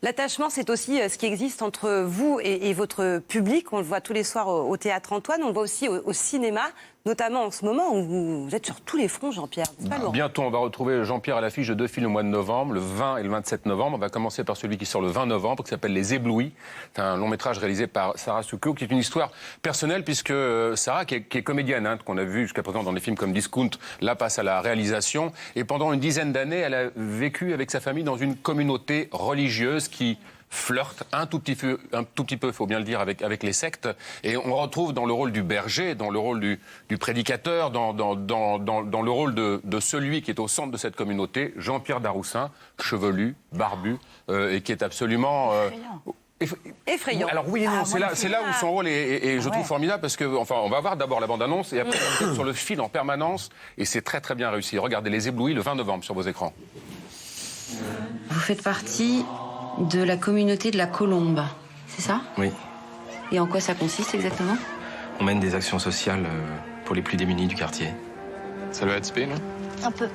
L'attachement, c'est aussi ce qui existe entre vous et votre public. On le voit tous les soirs au Théâtre Antoine, on le voit aussi au cinéma, notamment en ce moment où vous êtes sur tous les fronts, Jean-Pierre. Bientôt, on va retrouver Jean-Pierre à l'affiche de 2 films au mois de novembre, le 20 et le 27 novembre. On va commencer par celui qui sort le 20 novembre, qui s'appelle Les Éblouis. C'est un long métrage réalisé par Sarah Soukou, qui est une histoire personnelle, puisque Sarah, qui est comédienne, qu'on a vu jusqu'à présent dans des films comme Discount, là passe à la réalisation. Et pendant une dizaine d'années, elle a vécu avec sa famille dans une communauté religieuse qui flirte un tout petit peu, il faut bien le dire, avec les sectes. Et on retrouve dans le rôle du berger, dans le rôle du prédicateur, dans le rôle de celui qui est au centre de cette communauté, Jean-Pierre Daroussin, chevelu, barbu, et qui est absolument... effrayant. Alors oui et non, c'est là où son rôle est je trouve formidable, parce que, enfin, on va voir d'abord la bande-annonce, et après on est sur le fil en permanence, et c'est très très bien réussi. Regardez Les Éblouis le 20 novembre sur vos écrans. Vous faites partie de la communauté de la Colombe, c'est ça? Oui. Et en quoi ça consiste exactement? On mène des actions sociales pour les plus démunis du quartier. Ça doit être spé, non? Un peu.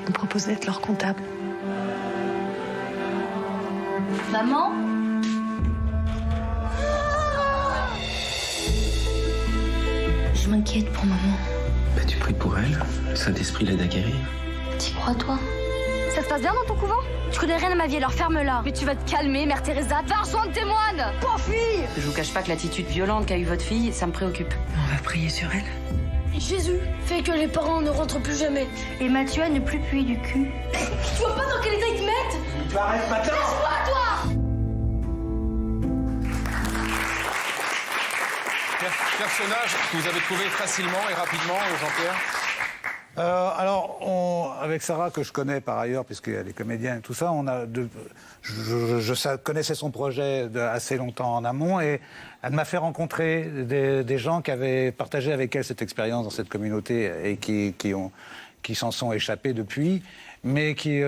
On propose d'être leur comptable. Maman? Je m'inquiète pour maman. Bah, tu pries pour elle, le Saint-Esprit l'aide à guérir. T'y crois, toi? Ça se passe bien dans ton couvent? Tu connais rien à ma vie, alors ferme-la. Mais tu vas te calmer, Mère Teresa. Va rejoindre tes moines. Pauvre fille! Je vous cache pas que l'attitude violente qu'a eu votre fille, ça me préoccupe. On va prier sur elle. Jésus fait que les parents ne rentrent plus jamais. Et Mathieu ne plus puer du cul. Tu vois pas dans quel état ils te mettent? Tu t'arrêtes maintenant! Casse-toi, toi! Personnage que vous avez trouvé facilement et rapidement, Jean-Pierre? Avec Sarah, que je connais par ailleurs, puisqu'elle est comédienne et tout ça, je connaissais son projet assez longtemps en amont, et elle m'a fait rencontrer des gens qui avaient partagé avec elle cette expérience dans cette communauté et qui s'en sont échappés depuis, mais qui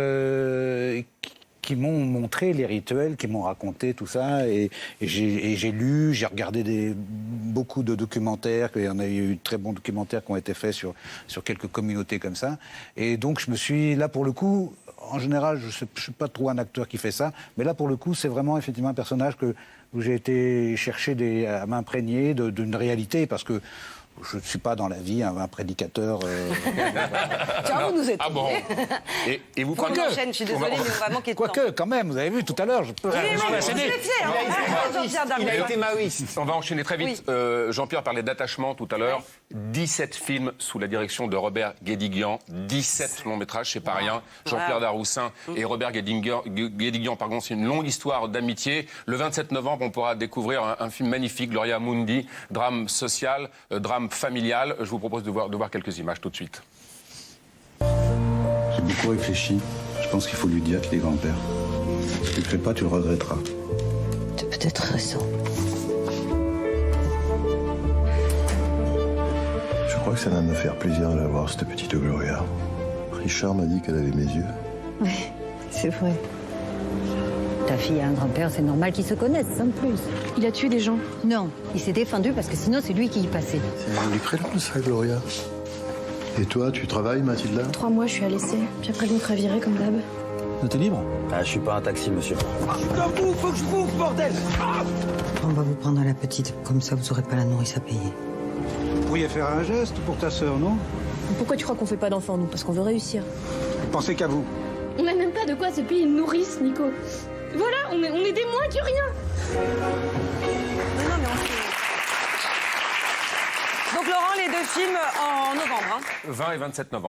m'ont montré les rituels, qui m'ont raconté tout ça, et j'ai lu, j'ai regardé beaucoup de documentaires, il y en a eu de très bons documentaires qui ont été faits sur quelques communautés comme ça, et donc je me suis, là pour le coup, en général je suis pas trop un acteur qui fait ça, mais là pour le coup c'est vraiment effectivement un personnage où j'ai été chercher à m'imprégner d'une réalité, parce que je ne suis pas dans la vie un prédicateur. Tiens, vous nous êtes. Ah bon? Et vous On enchaîne, je suis désolée, mais on va manquer de temps. Quoique, quand même, vous avez vu tout à l'heure, je peux... Oui, mais je l'ai fait, Il a été maoïste. On va enchaîner très vite. Jean-Pierre parlait d'attachement tout à l'heure. 17 films sous la direction de Robert Guédiguian. 17 longs métrages, c'est pas rien. Jean-Pierre Daroussin et Robert Guédiguian, pardon, c'est une longue histoire d'amitié. Le 27 novembre, on pourra découvrir un film magnifique, Gloria Mundi, drame social, drame familial. Je vous propose de voir quelques images tout de suite. J'ai beaucoup réfléchi. Je pense qu'il faut lui dire qu'il est grand-père. Si tu le fais pas, tu le regretteras. T'as peut-être raison. Je crois que ça va me faire plaisir de la voir, cette petite Gloria. Richard m'a dit qu'elle avait mes yeux. Oui, c'est vrai. Ta fille a un grand-père, c'est normal qu'ils se connaissent, sans plus. Il a tué des gens. Non, il s'est défendu parce que sinon c'est lui qui y passait. C'est du crédit, ça, Gloria. Et toi, tu travailles, Mathilda? 3 mois, je suis à l'essai. Puis après, donc reviré comme d'hab. T'es libre? Ah, je suis pas un taxi, monsieur. Faut que je bouffe, bordel! On va vous prendre la petite, comme ça vous aurez pas la nourrice à payer. Vous pourriez faire un geste pour ta sœur, non? Pourquoi tu crois qu'on fait pas d'enfants, nous? Parce qu'on veut réussir. Pensez qu'à vous. On n'a même pas de quoi se payer une nourrice, Nico. Voilà, on est des moins que rien. Non, mais donc Laurent, les 2 films en novembre. 20 et 27 novembre.